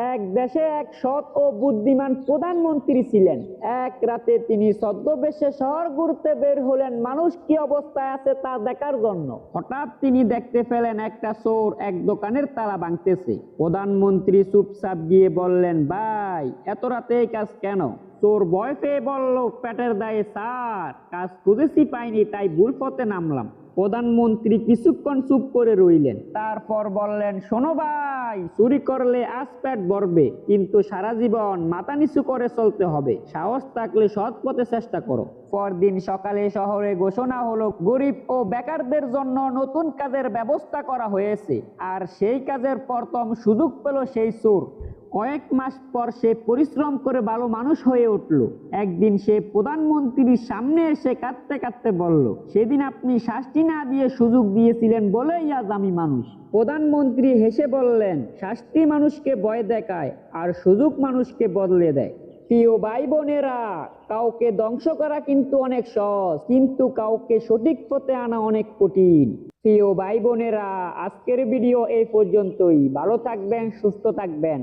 এক দেশে এক সৎ ও বুদ্ধিমান প্রধানমন্ত্রী ছিলেন। এক রাতে তিনি ছদ্মবেশে শহর ঘুরতে বের হলেন মানুষ কি অবস্থায় আছে তা দেখার জন্য। হঠাৎ তিনি দেখতে পেলেন একটা চোর এক দোকানের তালা ভাঙতেছে। প্রধানমন্ত্রী চুপচাপ গিয়ে বললেন, ভাই এত রাতে এই কাজ কেন? চোর ভয় পেয়ে বলল, পেটের দায়ে স্যার, কাজ খুঁজেছি পাইনি তাই ভুল পথে নামলাম। প্রধানমন্ত্রী কিছুক্ষণ চুপ করে রইলেন, তারপর বললেন, শোনো ভাই, চুরি করলে আজ পেট ভরবে, কিন্তু সারা জীবন মাথা নিচু করে চলতে হবে। সাহস থাকলে সৎ পথে চেষ্টা করো। পরদিন সকালে শহরে ঘোষণা হলো, গরিব ও বেকারদের জন্য নতুন কাজের ব্যবস্থা করা হয়েছে। আর সেই কাজের প্রথম সুযোগ পেল সেই চোর। কয়েক মাস পর সে পরিশ্রম করে ভালো মানুষ হয়ে উঠল। একদিন সে প্রধানমন্ত্রীর সামনে এসে কাঁদতে কাঁদতে বলল, সেদিন আপনি শাস্তি না দিয়ে সুযোগ দিয়েছিলেন বলেই আজ আমি মানুষ। প্রধানমন্ত্রী হেসে বললেন, শাস্তি মানুষকে ভয় দেখায় আর সুযোগ মানুষকে বদলে দেয়। প্রিয় ভাই বোনেরা, কাউকে ধ্বংস করা কিন্তু অনেক সহজ, কিন্তু কাউকে সঠিক পথে আনা অনেক কঠিন। প্রিয় ভাই বোনেরা, আজকের ভিডিও এই পর্যন্তই। ভালো থাকবেন, সুস্থ থাকবেন।